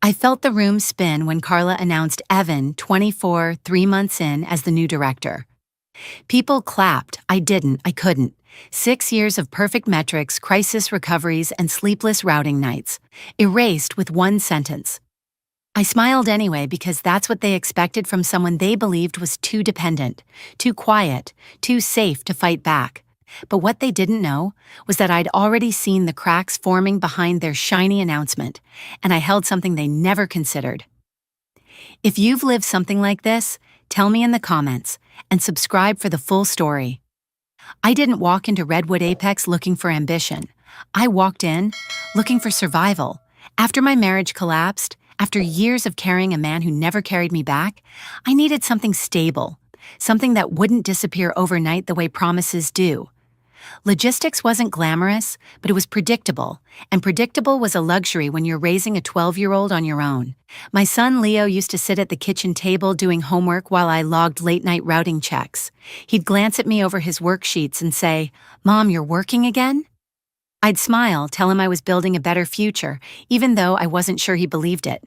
I felt the room spin when Carla announced Evan, 24, 3 months in, as the new director. People clapped. I didn't. I couldn't. 6 years of perfect metrics, crisis recoveries, and sleepless routing nights. Erased with one sentence. I smiled anyway because that's what they expected from someone they believed was too dependent, too quiet, too safe to fight back. But what they didn't know was that I'd already seen the cracks forming behind their shiny announcement, and I held something they never considered. If you've lived something like this, tell me in the comments, and subscribe for the full story. I didn't walk into Redwood Apex looking for ambition. I walked in looking for survival. After my marriage collapsed, after years of carrying a man who never carried me back, I needed something stable, something that wouldn't disappear overnight the way promises do. Logistics wasn't glamorous, but it was predictable, and predictable was a luxury when you're raising a 12-year-old on your own. My son Leo used to sit at the kitchen table doing homework while I logged late-night routing checks. He'd glance at me over his worksheets and say, "Mom, you're working again?" I'd smile, tell him I was building a better future, even though I wasn't sure he believed it.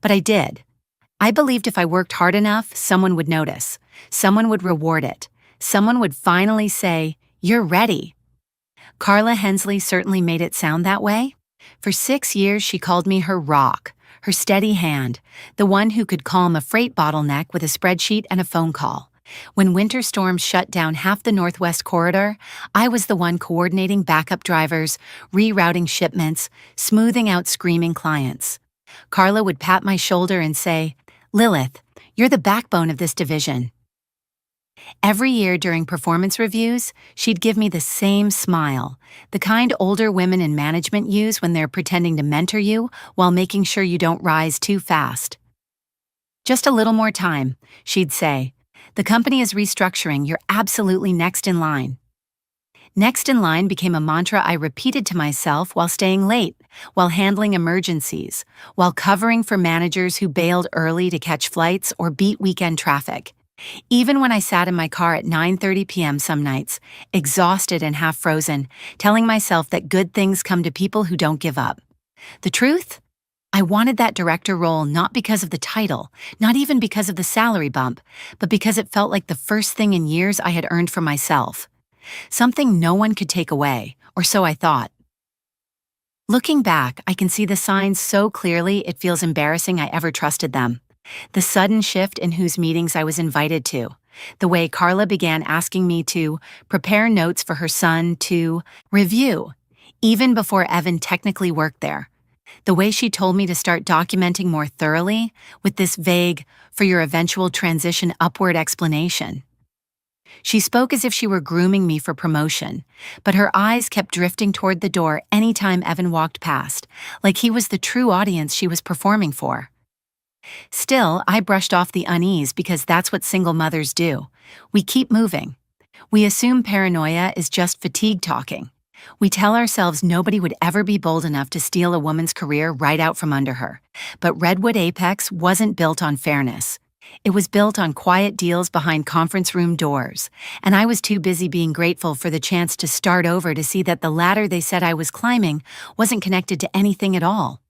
But I did. I believed if I worked hard enough, someone would notice. Someone would reward it. Someone would finally say, "You're ready." Carla Hensley certainly made it sound that way. For 6 years, she called me her rock, her steady hand, the one who could calm a freight bottleneck with a spreadsheet and a phone call. When winter storms shut down half the Northwest Corridor, I was the one coordinating backup drivers, rerouting shipments, smoothing out screaming clients. Carla would pat my shoulder and say, "Lilith, you're the backbone of this division." Every year during performance reviews, she'd give me the same smile, the kind older women in management use when they're pretending to mentor you while making sure you don't rise too fast. "Just a little more time," she'd say. "The company is restructuring. You're absolutely next in line." Next in line became a mantra I repeated to myself while staying late, while handling emergencies, while covering for managers who bailed early to catch flights or beat weekend traffic. Even when I sat in my car at 9:30 p.m. some nights, exhausted and half frozen, telling myself that good things come to people who don't give up. The truth? I wanted that director role not because of the title, not even because of the salary bump, but because it felt like the first thing in years I had earned for myself. Something no one could take away, or so I thought. Looking back, I can see the signs so clearly it feels embarrassing I ever trusted them. The sudden shift in whose meetings I was invited to, the way Carla began asking me to prepare notes for her son to review, even before Evan technically worked there, the way she told me to start documenting more thoroughly with this vague, "for your eventual transition upward" explanation. She spoke as if she were grooming me for promotion, but her eyes kept drifting toward the door anytime Evan walked past, like he was the true audience she was performing for. Still, I brushed off the unease because that's what single mothers do. We keep moving. We assume paranoia is just fatigue talking. We tell ourselves nobody would ever be bold enough to steal a woman's career right out from under her. But Redwood Apex wasn't built on fairness. It was built on quiet deals behind conference room doors, and I was too busy being grateful for the chance to start over to see that the ladder they said I was climbing wasn't connected to anything at all.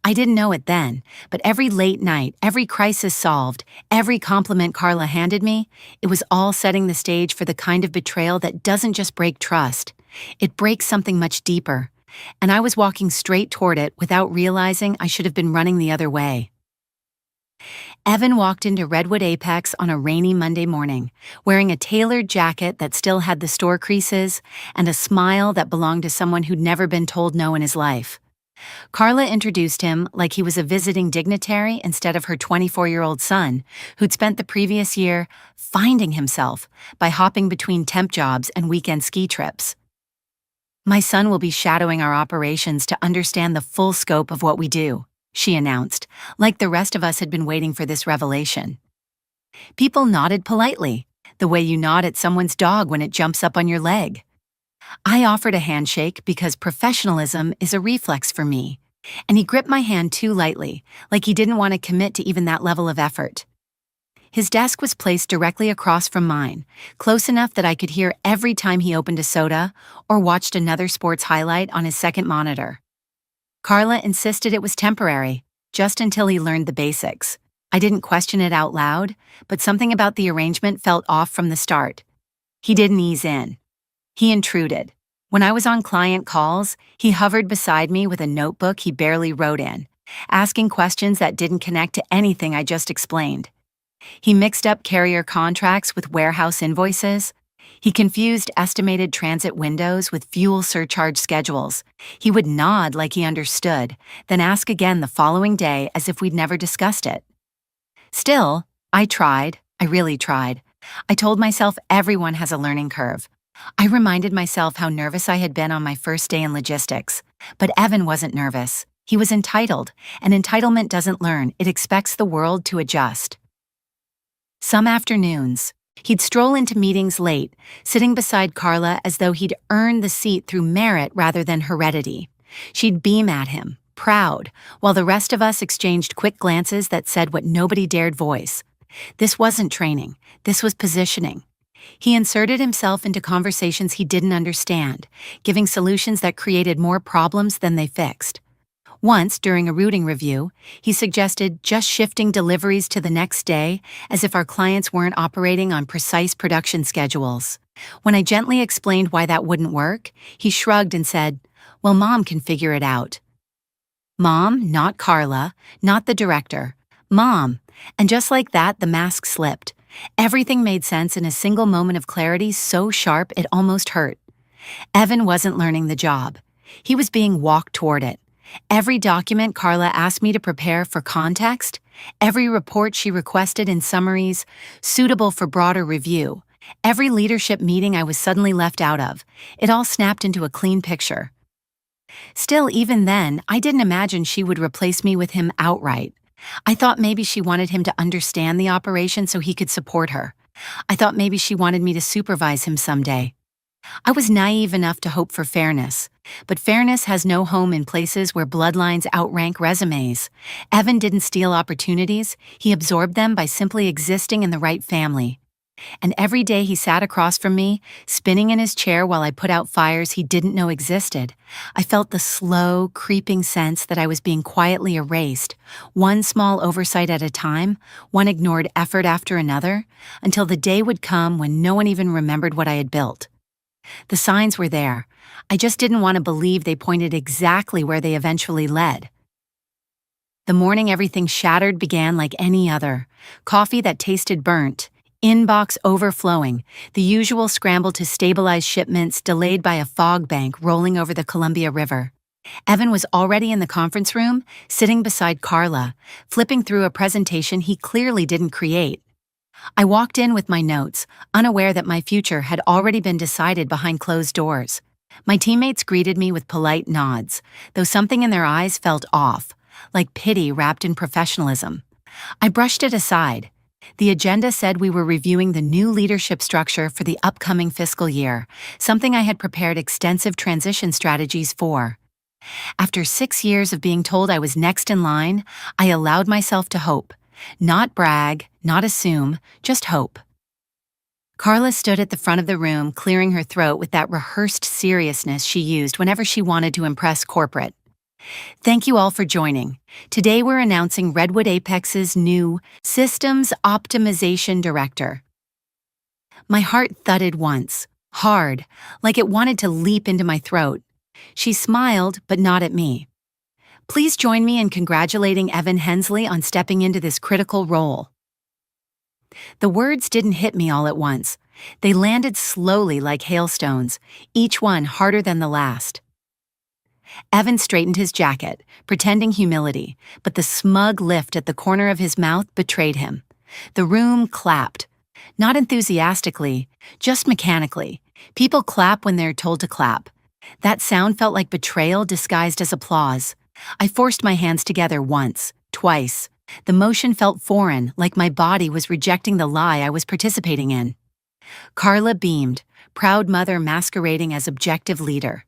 I didn't know it then, but every late night, every crisis solved, every compliment Carla handed me, it was all setting the stage for the kind of betrayal that doesn't just break trust. It breaks something much deeper, and I was walking straight toward it without realizing I should have been running the other way. Evan walked into Redwood Apex on a rainy Monday morning, wearing a tailored jacket that still had the store creases and a smile that belonged to someone who'd never been told no in his life. Carla introduced him like he was a visiting dignitary instead of her 24-year-old son, who'd spent the previous year finding himself by hopping between temp jobs and weekend ski trips. "My son will be shadowing our operations to understand the full scope of what we do," she announced, like the rest of us had been waiting for this revelation. People nodded politely, the way you nod at someone's dog when it jumps up on your leg. I offered a handshake because professionalism is a reflex for me, and he gripped my hand too lightly, like he didn't want to commit to even that level of effort. His desk was placed directly across from mine, close enough that I could hear every time he opened a soda or watched another sports highlight on his second monitor. Carla insisted it was temporary. just until he learned the basics. I didn't question it out loud, but something about the arrangement felt off from the start. He didn't ease in. He intruded. When I was on client calls, he hovered beside me with a notebook he barely wrote in, asking questions that didn't connect to anything I just explained. He mixed up carrier contracts with warehouse invoices. He confused estimated transit windows with fuel surcharge schedules. He would nod like he understood, then ask again the following day as if we'd never discussed it. Still, I tried. I really tried. I told myself everyone has a learning curve. I reminded myself how nervous I had been on my first day in logistics. But Evan wasn't nervous. He was entitled, and entitlement doesn't learn, it expects the world to adjust. Some afternoons, he'd stroll into meetings late, sitting beside Carla as though he'd earned the seat through merit rather than heredity. She'd beam at him, proud, while the rest of us exchanged quick glances that said what nobody dared voice. This wasn't training, this was positioning. He inserted himself into conversations he didn't understand, giving solutions that created more problems than they fixed. Once, during a routing review, he suggested just shifting deliveries to the next day as if our clients weren't operating on precise production schedules. When I gently explained why that wouldn't work, he shrugged and said, "Well, Mom can figure it out." Mom, not Carla, not the director. Mom. And just like that, the mask slipped. Everything made sense in a single moment of clarity so sharp it almost hurt. Evan wasn't learning the job. He was being walked toward it. Every document Carla asked me to prepare for context, every report she requested in summaries, suitable for broader review, every leadership meeting I was suddenly left out of, it all snapped into a clean picture. Still, even then, I didn't imagine she would replace me with him outright. I thought maybe she wanted him to understand the operation so he could support her. I thought maybe she wanted me to supervise him someday. I was naive enough to hope for fairness, but fairness has no home in places where bloodlines outrank resumes. Evan didn't steal opportunities, he absorbed them by simply existing in the right family. And every day he sat across from me, spinning in his chair while I put out fires he didn't know existed, I felt the slow, creeping sense that I was being quietly erased, one small oversight at a time, one ignored effort after another, until the day would come when no one even remembered what I had built. The signs were there. I just didn't want to believe they pointed exactly where they eventually led. The morning everything shattered began like any other. Coffee that tasted burnt, inbox overflowing, the usual scramble to stabilize shipments delayed by a fog bank rolling over the Columbia River. Evan was already in the conference room, sitting beside Carla, flipping through a presentation he clearly didn't create. I walked in with my notes, unaware that my future had already been decided behind closed doors. My teammates greeted me with polite nods, though something in their eyes felt off, like pity wrapped in professionalism. I brushed it aside. The agenda said we were reviewing the new leadership structure for the upcoming fiscal year, something I had prepared extensive transition strategies for. After 6 years of being told I was next in line, I allowed myself to hope. Not brag, not assume, just hope. Carla stood at the front of the room, clearing her throat with that rehearsed seriousness she used whenever she wanted to impress corporate. Thank you all for joining. Today we're announcing Redwood Apex's new Systems Optimization Director. My heart thudded once, hard, like it wanted to leap into my throat. She smiled, but not at me. Please join me in congratulating Evan Hensley on stepping into this critical role. The words didn't hit me all at once. They landed slowly like hailstones, each one harder than the last. Evan straightened his jacket, pretending humility, but the smug lift at the corner of his mouth betrayed him. The room clapped. Not enthusiastically, just mechanically. People clap when they're told to clap. That sound felt like betrayal disguised as applause. I forced my hands together once, twice. The motion felt foreign, like my body was rejecting the lie I was participating in. Carla beamed, proud mother masquerading as objective leader.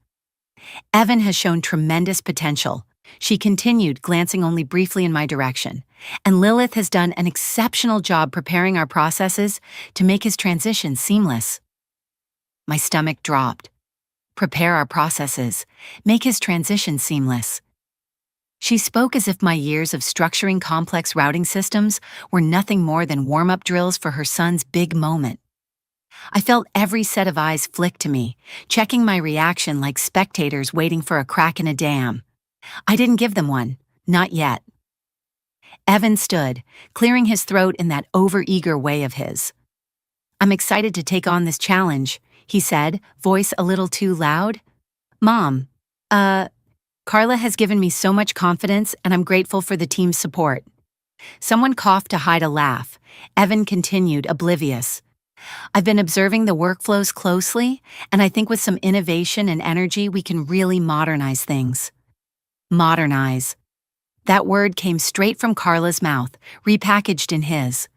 Evan has shown tremendous potential. She continued, glancing only briefly in my direction. And Lilith has done an exceptional job preparing our processes to make his transition seamless. My stomach dropped. Prepare our processes. Make his transition seamless. She spoke as if my years of structuring complex routing systems were nothing more than warm-up drills for her son's big moment. I felt every set of eyes flick to me, checking my reaction like spectators waiting for a crack in a dam. I didn't give them one, not yet. Evan stood, clearing his throat in that overeager way of his. "I'm excited to take on this challenge," he said, voice a little too loud. "Mom, Carla has given me so much confidence and I'm grateful for the team's support." Someone coughed to hide a laugh. Evan continued, oblivious. "I've been observing the workflows closely, and I think with some innovation and energy we can really modernize things." Modernize. That word came straight from Carla's mouth, repackaged in his.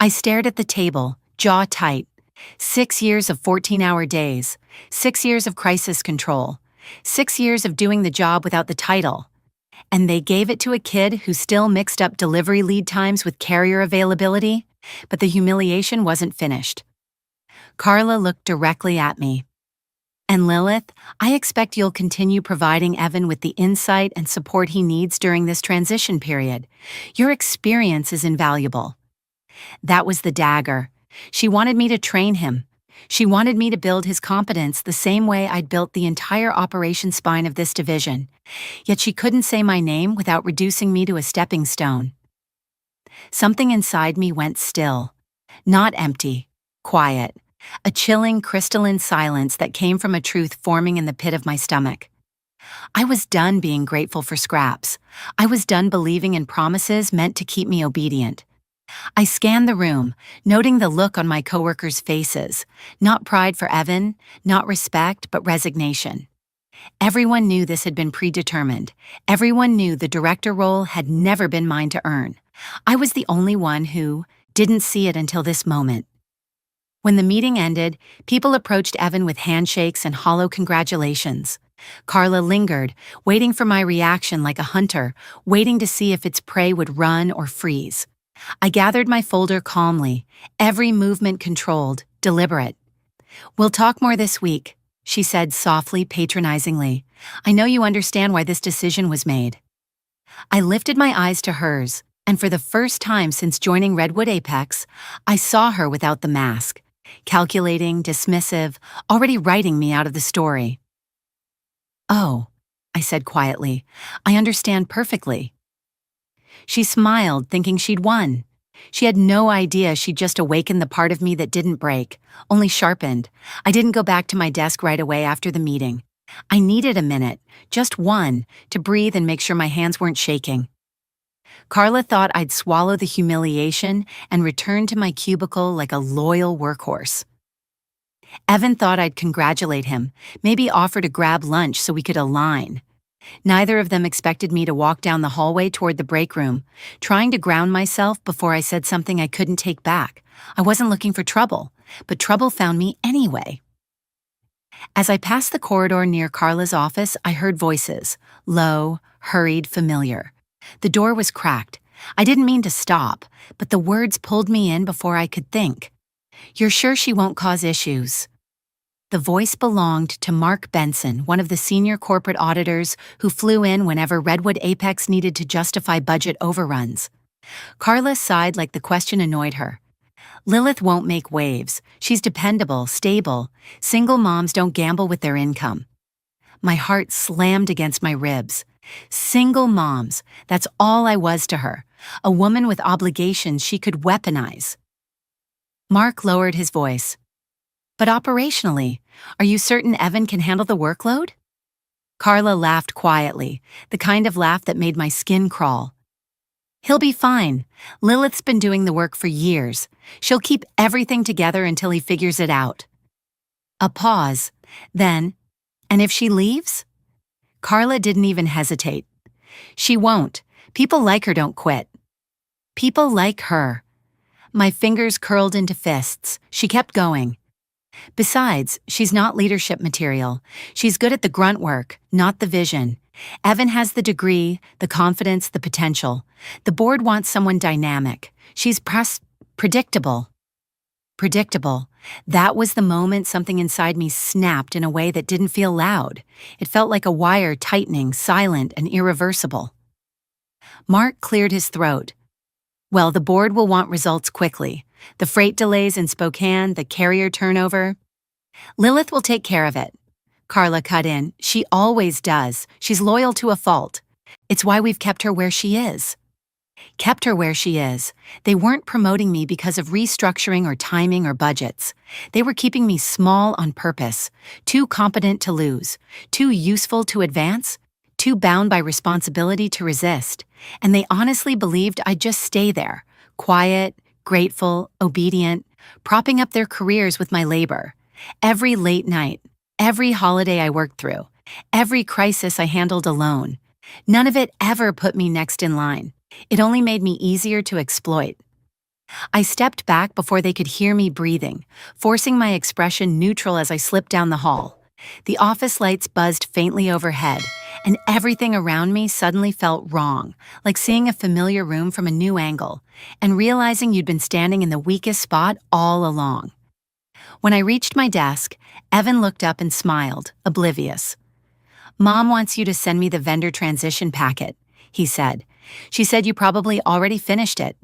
I stared at the table, jaw tight. 6 years of 14-hour days, 6 years of crisis control, 6 years of doing the job without the title. And they gave it to a kid who still mixed up delivery lead times with carrier availability, but the humiliation wasn't finished. Carla looked directly at me. "And Lilith, I expect you'll continue providing Evan with the insight and support he needs during this transition period. Your experience is invaluable." That was the dagger. She wanted me to train him. She wanted me to build his competence the same way I'd built the entire operation spine of this division. Yet she couldn't say my name without reducing me to a stepping stone. Something inside me went still. Not empty, quiet. A chilling, crystalline silence that came from a truth forming in the pit of my stomach. I was done being grateful for scraps. I was done believing in promises meant to keep me obedient. I scanned the room, noting the look on my coworkers' faces. Not pride for Evan, not respect, but resignation. Everyone knew this had been predetermined. Everyone knew the director role had never been mine to earn. I was the only one who didn't see it until this moment. When the meeting ended, people approached Evan with handshakes and hollow congratulations. Carla lingered, waiting for my reaction like a hunter, waiting to see if its prey would run or freeze. I gathered my folder calmly, every movement controlled, deliberate. "We'll talk more this week," she said softly, patronizingly. "I know you understand why this decision was made." I lifted my eyes to hers, and for the first time since joining Redwood Apex, I saw her without the mask. Calculating, dismissive, already writing me out of the story. "Oh," I said quietly, "I understand perfectly." She smiled, thinking she'd won. She had no idea she'd just awakened the part of me that didn't break, only sharpened. I didn't go back to my desk right away after the meeting. I needed a minute, just one, to breathe and make sure my hands weren't shaking. Carla thought I'd swallow the humiliation and return to my cubicle like a loyal workhorse. Evan thought I'd congratulate him, maybe offer to grab lunch so we could align. Neither of them expected me to walk down the hallway toward the break room, trying to ground myself before I said something I couldn't take back. I wasn't looking for trouble, but trouble found me anyway. As I passed the corridor near Carla's office, I heard voices, low, hurried, familiar. The door was cracked. I didn't mean to stop, but the words pulled me in before I could think. "You're sure she won't cause issues?" The voice belonged to Mark Benson, one of the senior corporate auditors who flew in whenever Redwood Apex needed to justify budget overruns. Carla sighed like the question annoyed her. "Lilith won't make waves. She's dependable, stable. Single moms don't gamble with their income." My heart slammed against my ribs. Single moms, that's all I was to her. A woman with obligations she could weaponize. Mark lowered his voice. "But operationally, are you certain Evan can handle the workload?" Carla laughed quietly, the kind of laugh that made my skin crawl. "He'll be fine. Lilith's been doing the work for years. She'll keep everything together until he figures it out." A pause. Then, "And if she leaves?" Carla didn't even hesitate. "She won't. People like her don't quit." People like her. My fingers curled into fists. She kept going. "Besides, she's not leadership material. She's good at the grunt work, not the vision. Evan has the degree, the confidence, the potential. The board wants someone dynamic. She's predictable." Predictable. That was the moment something inside me snapped in a way that didn't feel loud. It felt like a wire tightening, silent and irreversible. Mark cleared his throat. Well, the board will want results quickly. The freight delays in Spokane, the carrier turnover. Lilith will take care of it. Carla cut in. She always does. She's loyal to a fault. It's why we've kept her where she is. Kept her where she is. They weren't promoting me because of restructuring or timing or budgets. They were keeping me small on purpose, too competent to lose, too useful to advance, too bound by responsibility to resist. And they honestly believed I'd just stay there, quiet, grateful, obedient, propping up their careers with my labor. Every late night, every holiday I worked through, every crisis I handled alone. None of it ever put me next in line. It only made me easier to exploit. I stepped back before they could hear me breathing, forcing my expression neutral as I slipped down the hall. The office lights buzzed faintly overhead, and everything around me suddenly felt wrong, like seeing a familiar room from a new angle, and realizing you'd been standing in the weakest spot all along. When I reached my desk, Evan looked up and smiled, oblivious. "Mom wants you to send me the vendor transition packet," he said. "She said you probably already finished it."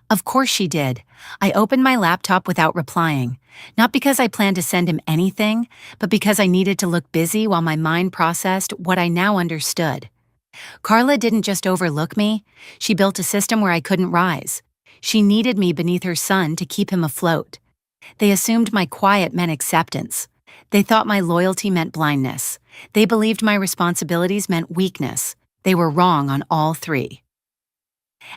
Of course she did. I opened my laptop without replying, not because I planned to send him anything, but because I needed to look busy while my mind processed what I now understood. Carla didn't just overlook me, she built a system where I couldn't rise. She needed me beneath her son to keep him afloat. They assumed my quiet meant acceptance. They thought my loyalty meant blindness. They believed my responsibilities meant weakness. They were wrong on all three.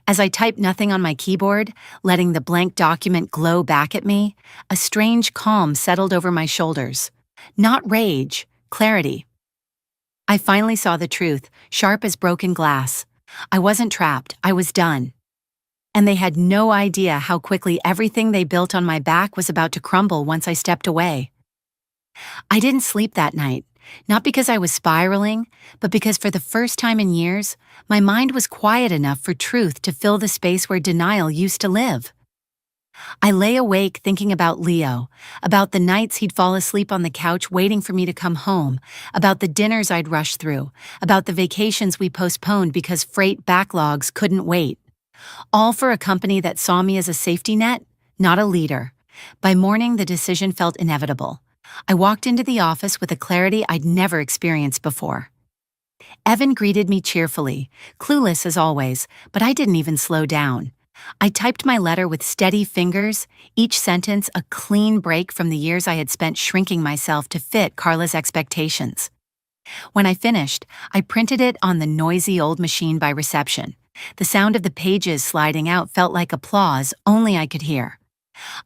As I typed nothing on my keyboard, letting the blank document glow back at me, a strange calm settled over my shoulders. Not rage, clarity. I finally saw the truth, sharp as broken glass. I wasn't trapped, I was done. And they had no idea how quickly everything they built on my back was about to crumble once I stepped away. I didn't sleep that night. Not because I was spiraling, but because for the first time in years, my mind was quiet enough for truth to fill the space where denial used to live. I lay awake thinking about Leo, about the nights he'd fall asleep on the couch waiting for me to come home, about the dinners I'd rush through, about the vacations we postponed because freight backlogs couldn't wait. All for a company that saw me as a safety net, not a leader. By morning, the decision felt inevitable. I walked into the office with a clarity I'd never experienced before. Evan greeted me cheerfully, clueless as always, but I didn't even slow down. I typed my letter with steady fingers, each sentence a clean break from the years I had spent shrinking myself to fit Carla's expectations. When I finished, I printed it on the noisy old machine by reception. The sound of the pages sliding out felt like applause only I could hear.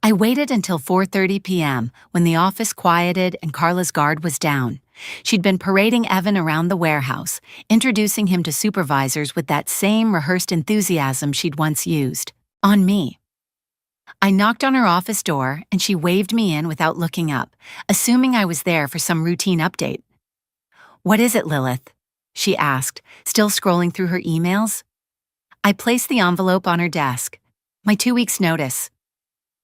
I waited until 4:30 p.m. when the office quieted and Carla's guard was down. She'd been parading Evan around the warehouse, introducing him to supervisors with that same rehearsed enthusiasm she'd once used. On me. I knocked on her office door and she waved me in without looking up, assuming I was there for some routine update. "What is it, Lilith?" she asked, still scrolling through her emails. I placed the envelope on her desk. "My 2 weeks' notice."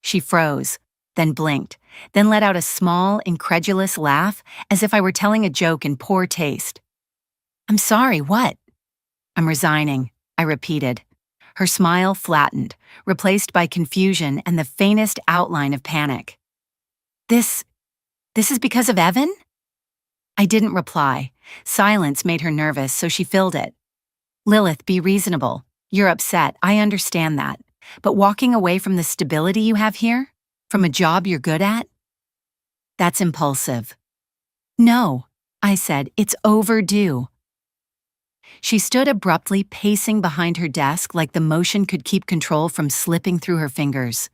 She froze, then blinked, then let out a small, incredulous laugh as if I were telling a joke in poor taste. "I'm sorry, what?" "I'm resigning," I repeated. Her smile flattened, replaced by confusion and the faintest outline of panic. This is because of Evan?" I didn't reply. Silence made her nervous, so she filled it. "Lilith, be reasonable. You're upset, I understand that. But walking away from the stability you have here? From a job you're good at? That's impulsive." "No," I said, "it's overdue." She stood abruptly, pacing behind her desk like the motion could keep control from slipping through her fingers.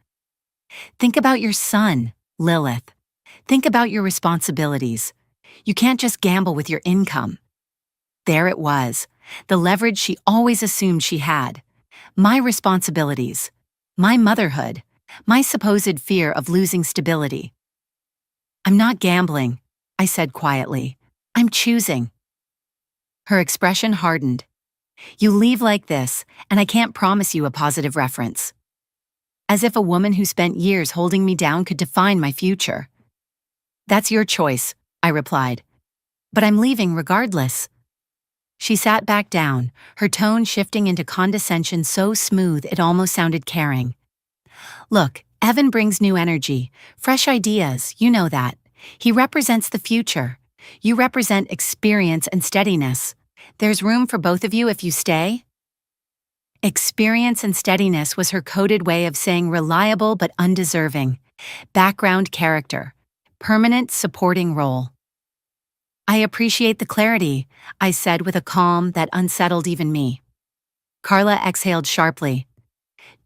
"Think about your son, Lilith. Think about your responsibilities. You can't just gamble with your income." There it was, the leverage she always assumed she had. My responsibilities, my motherhood, my supposed fear of losing stability. "I'm not gambling," I said quietly. "I'm choosing." Her expression hardened. "You leave like this, and I can't promise you a positive reference." as if a woman who spent years holding me down could define my future. "That's your choice," I replied. "But I'm leaving regardless." She sat back down, her tone shifting into condescension so smooth it almost sounded caring. "Look, Evan brings new energy, fresh ideas, you know that. He represents the future. You represent experience and steadiness. There's room for both of you if you stay." Experience and steadiness was her coded way of saying reliable but undeserving. Background character. Permanent supporting role. "I appreciate the clarity," I said with a calm that unsettled even me. Carla exhaled sharply.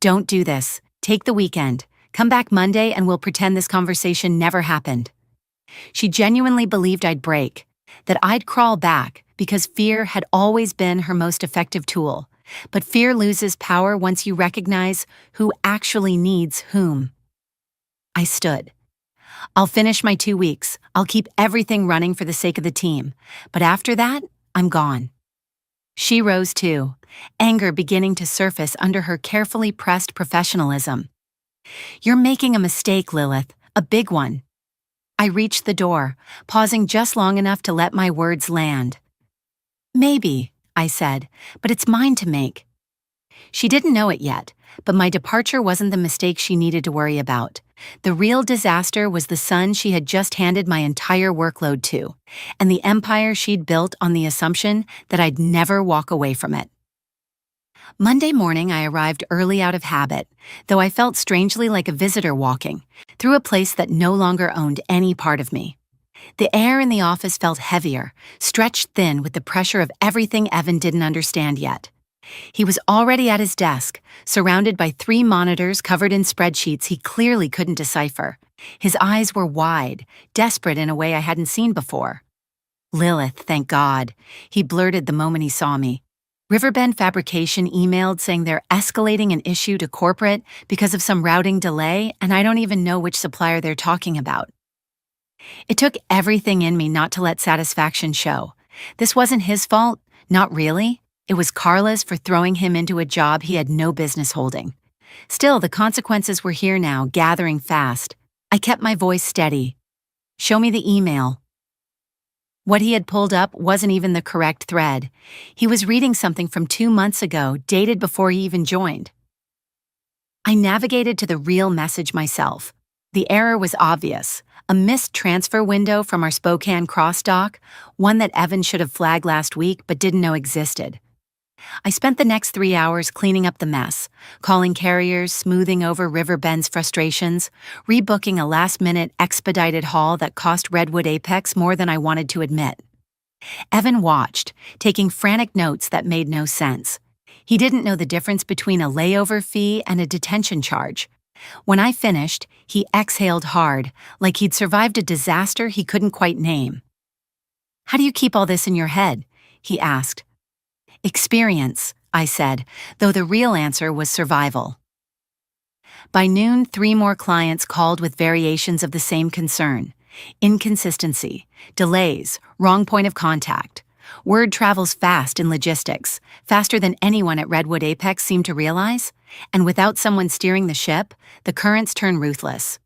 "Don't do this. Take the weekend. Come back Monday and we'll pretend this conversation never happened." She genuinely believed I'd break, that I'd crawl back because fear had always been her most effective tool. But fear loses power once you recognize who actually needs whom. I stood. "I'll finish my 2 weeks. I'll keep everything running for the sake of the team. But after that, I'm gone." She rose too, anger beginning to surface under her carefully pressed professionalism. "You're making a mistake, Lilith, a big one." I reached the door, pausing just long enough to let my words land. "Maybe," I said, "but it's mine to make." She didn't know it yet, but my departure wasn't the mistake she needed to worry about. The real disaster was the son she had just handed my entire workload to, and the empire she'd built on the assumption that I'd never walk away from it. Monday morning, I arrived early out of habit, though I felt strangely like a visitor walking through a place that no longer owned any part of me. The air in the office felt heavier, stretched thin with the pressure of everything Evan didn't understand yet. He was already at his desk, surrounded by 3 monitors covered in spreadsheets he clearly couldn't decipher. His eyes were wide, desperate in a way I hadn't seen before. "Lilith, thank God," he blurted the moment he saw me. "Riverbend Fabrication emailed saying they're escalating an issue to corporate because of some routing delay, and I don't even know which supplier they're talking about." It took everything in me not to let satisfaction show. This wasn't his fault, not really. It was Carla's for throwing him into a job he had no business holding. Still, the consequences were here now, gathering fast. I kept my voice steady. "Show me the email." What he had pulled up wasn't even the correct thread. He was reading something from 2 months ago, dated before he even joined. I navigated to the real message myself. The error was obvious. A missed transfer window from our Spokane cross-dock, one that Evan should have flagged last week but didn't know existed. I spent the next 3 hours cleaning up the mess, calling carriers, smoothing over Riverbend's frustrations, rebooking a last-minute expedited haul that cost Redwood Apex more than I wanted to admit. Evan watched, taking frantic notes that made no sense. He didn't know the difference between a layover fee and a detention charge. When I finished, he exhaled hard, like he'd survived a disaster he couldn't quite name. "How do you keep all this in your head?" he asked. "Experience," I said, though the real answer was survival. By noon, 3 more clients called with variations of the same concern. Inconsistency, delays, wrong point of contact. Word travels fast in logistics, faster than anyone at Redwood Apex seemed to realize, and without someone steering the ship, the currents turn ruthless.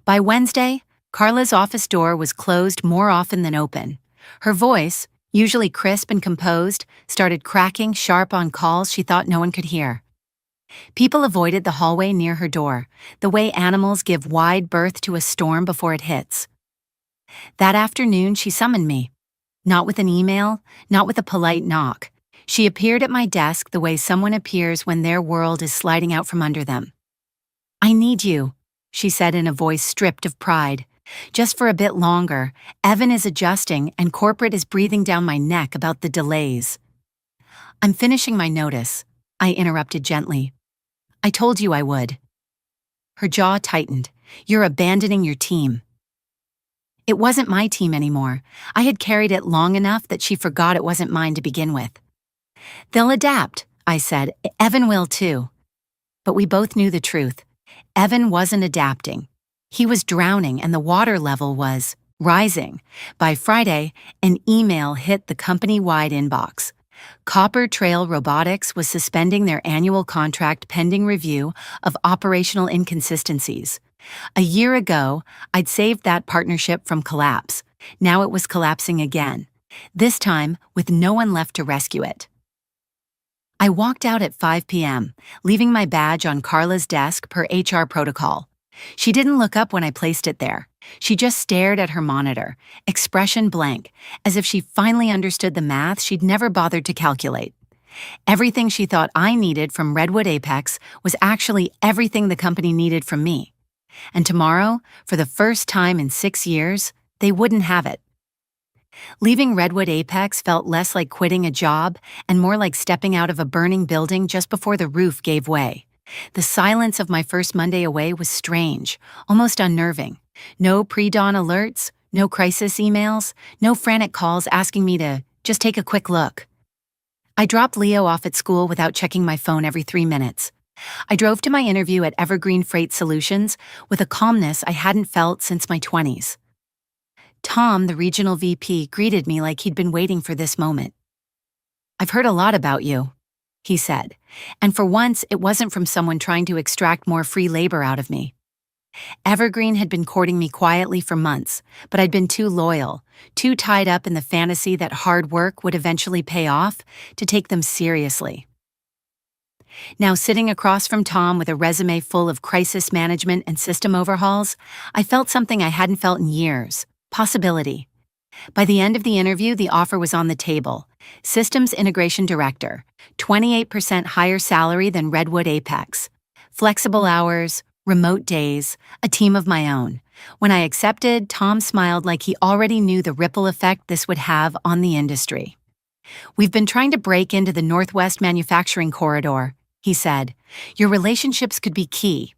By Wednesday, Carla's office door was closed more often than open. Her voice, usually crisp and composed, started cracking sharp on calls she thought no one could hear. People avoided the hallway near her door, the way animals give wide berth to a storm before it hits. That afternoon, she summoned me. Not with an email, not with a polite knock. She appeared at my desk the way someone appears when their world is sliding out from under them. "I need you," she said in a voice stripped of pride. "Just for a bit longer. Evan is adjusting and corporate is breathing down my neck about the delays." "I'm finishing my notice," I interrupted gently. "I told you I would." Her jaw tightened. "You're abandoning your team." It wasn't my team anymore. I had carried it long enough that she forgot it wasn't mine to begin with. "They'll adapt," I said. "Evan will too." But we both knew the truth. Evan wasn't adapting. He was drowning and the water level was rising. By Friday, an email hit the company-wide inbox. Copper Trail Robotics was suspending their annual contract pending review of operational inconsistencies. A year ago, I'd saved that partnership from collapse. Now it was collapsing again, this time with no one left to rescue it. I walked out at 5 p.m., leaving my badge on Carla's desk per HR protocol. She didn't look up when I placed it there. She just stared at her monitor, expression blank, as if she finally understood the math she'd never bothered to calculate. Everything she thought I needed from Redwood Apex was actually everything the company needed from me. And tomorrow, for the first time in 6 years, they wouldn't have it. Leaving Redwood Apex felt less like quitting a job and more like stepping out of a burning building just before the roof gave way. The silence of my first Monday away was strange, almost unnerving. No pre-dawn alerts, no crisis emails, no frantic calls asking me to just take a quick look. I dropped Leo off at school without checking my phone every 3 minutes. I drove to my interview at Evergreen Freight Solutions with a calmness I hadn't felt since my 20s. Tom, the regional VP, greeted me like he'd been waiting for this moment. "I've heard a lot about you," he said, and for once it wasn't from someone trying to extract more free labor out of me. Evergreen had been courting me quietly for months, but I'd been too loyal, too tied up in the fantasy that hard work would eventually pay off to take them seriously. Now, sitting across from Tom with a resume full of crisis management and system overhauls, I felt something I hadn't felt in years: possibility. By the end of the interview, the offer was on the table. Systems Integration Director, 28% higher salary than Redwood Apex, flexible hours, remote days, a team of my own. When I accepted, Tom smiled like he already knew the ripple effect this would have on the industry. "We've been trying to break into the Northwest Manufacturing Corridor," he said. "Your relationships could be key."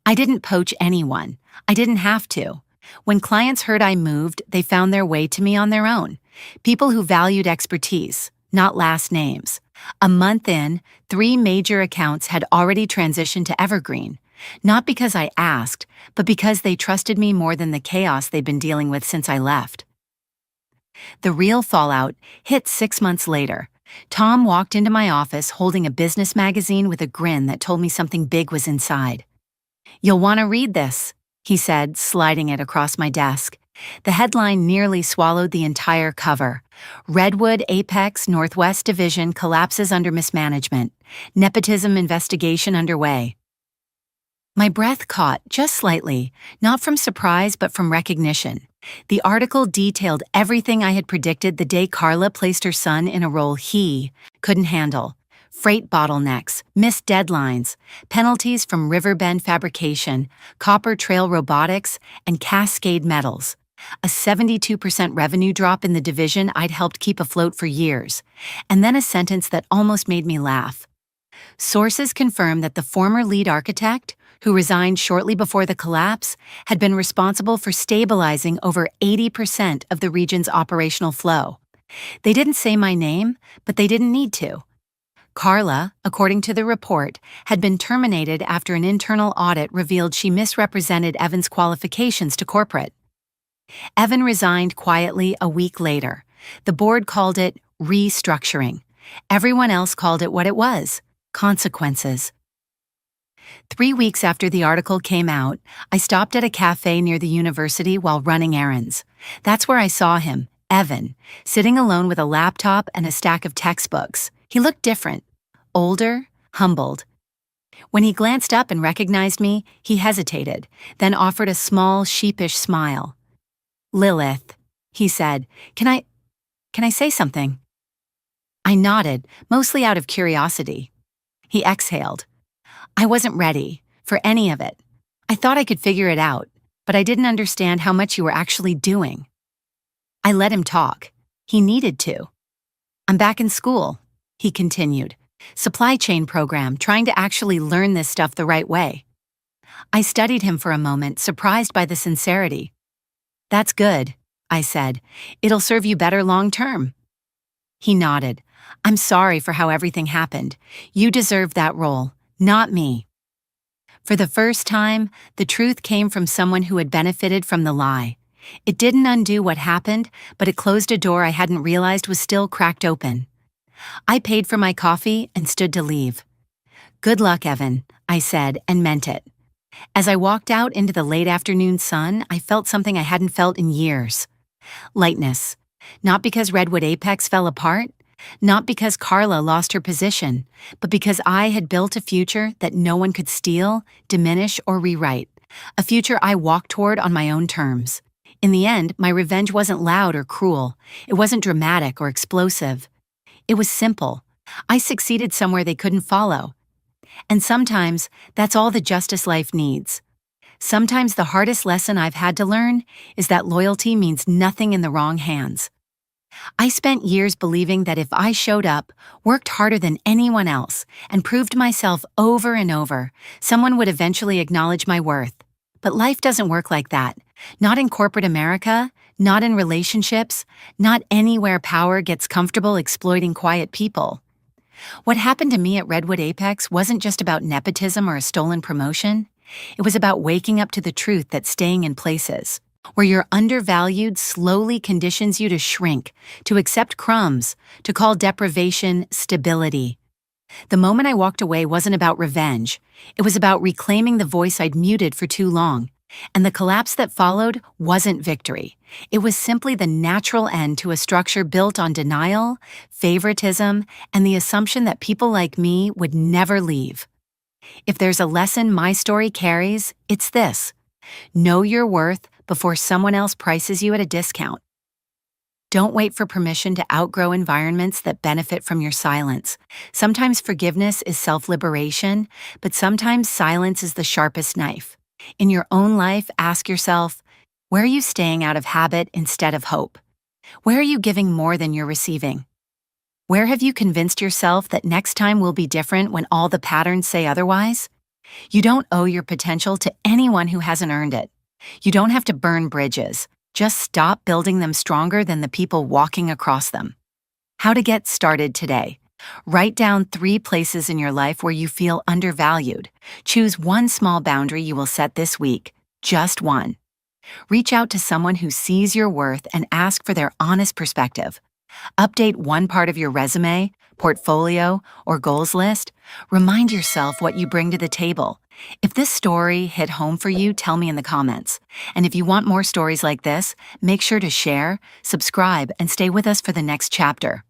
I didn't poach anyone. I didn't have to. When clients heard I moved, they found their way to me on their own. People who valued expertise, not last names. A month in, 3 major accounts had already transitioned to Evergreen, not because I asked, but because they trusted me more than the chaos they'd been dealing with since I left. The real fallout hit 6 months later. Tom walked into my office holding a business magazine with a grin that told me something big was inside. "You'll want to read this," he said, sliding it across my desk. The headline nearly swallowed the entire cover. "Redwood Apex Northwest Division collapses under mismanagement. Nepotism investigation underway." My breath caught just slightly, not from surprise but from recognition. The article detailed everything I had predicted the day Carla placed her son in a role he couldn't handle. Freight bottlenecks, missed deadlines, penalties from Riverbend Fabrication, Copper Trail Robotics, and Cascade Metals. A 72% revenue drop in the division I'd helped keep afloat for years. And then a sentence that almost made me laugh. Sources confirm that the former lead architect, who resigned shortly before the collapse, had been responsible for stabilizing over 80% of the region's operational flow. They didn't say my name, but they didn't need to. Carla, according to the report, had been terminated after an internal audit revealed she misrepresented Evan's qualifications to corporate. Evan resigned quietly a week later. The board called it restructuring. Everyone else called it what it was: consequences. 3 weeks after the article came out, I stopped at a cafe near the university while running errands. That's where I saw him, Evan, sitting alone with a laptop and a stack of textbooks. He looked different, older, humbled. When he glanced up and recognized me, he hesitated, then offered a small, sheepish smile. "Lilith," he said, Can I say something?" I nodded, mostly out of curiosity. He exhaled. "I wasn't ready for any of it. I thought I could figure it out, but I didn't understand how much you were actually doing." I let him talk. He needed to. "I'm back in school," he continued. "Supply chain program, trying to actually learn this stuff the right way." I studied him for a moment, surprised by the sincerity. "That's good," I said. "It'll serve you better long term." He nodded. "I'm sorry for how everything happened. You deserved that role, not me." For the first time, the truth came from someone who had benefited from the lie. It didn't undo what happened, but it closed a door I hadn't realized was still cracked open. I paid for my coffee and stood to leave. "Good luck, Evan," I said and meant it. As I walked out into the late afternoon sun, I felt something I hadn't felt in years. Lightness. Not because Redwood Apex fell apart, not because Carla lost her position, but because I had built a future that no one could steal, diminish, or rewrite. A future I walked toward on my own terms. In the end, my revenge wasn't loud or cruel. It wasn't dramatic or explosive. It was simple. I succeeded somewhere they couldn't follow. And sometimes, that's all the justice life needs. Sometimes the hardest lesson I've had to learn is that loyalty means nothing in the wrong hands. I spent years believing that if I showed up, worked harder than anyone else, and proved myself over and over, someone would eventually acknowledge my worth. But life doesn't work like that. Not in corporate America, not in relationships, not anywhere power gets comfortable exploiting quiet people. What happened to me at Redwood Apex wasn't just about nepotism or a stolen promotion. It was about waking up to the truth that staying in places where you're undervalued slowly conditions you to shrink, to accept crumbs, to call deprivation stability. The moment I walked away wasn't about revenge. It was about reclaiming the voice I'd muted for too long. And the collapse that followed wasn't victory. It was simply the natural end to a structure built on denial, favoritism, and the assumption that people like me would never leave. If there's a lesson my story carries, it's this: know your worth before someone else prices you at a discount. Don't wait for permission to outgrow environments that benefit from your silence. Sometimes forgiveness is self-liberation, but sometimes silence is the sharpest knife. In your own life, ask yourself, where are you staying out of habit instead of hope? Where are you giving more than you're receiving? Where have you convinced yourself that next time will be different when all the patterns say otherwise? You don't owe your potential to anyone who hasn't earned it. You don't have to burn bridges. Just stop building them stronger than the people walking across them. How to get started today. Write down 3 places in your life where you feel undervalued. Choose one small boundary you will set this week, just one. Reach out to someone who sees your worth and ask for their honest perspective. Update one part of your resume, portfolio, or goals list. Remind yourself what you bring to the table. If this story hit home for you, tell me in the comments. And if you want more stories like this, make sure to share, subscribe, and stay with us for the next chapter.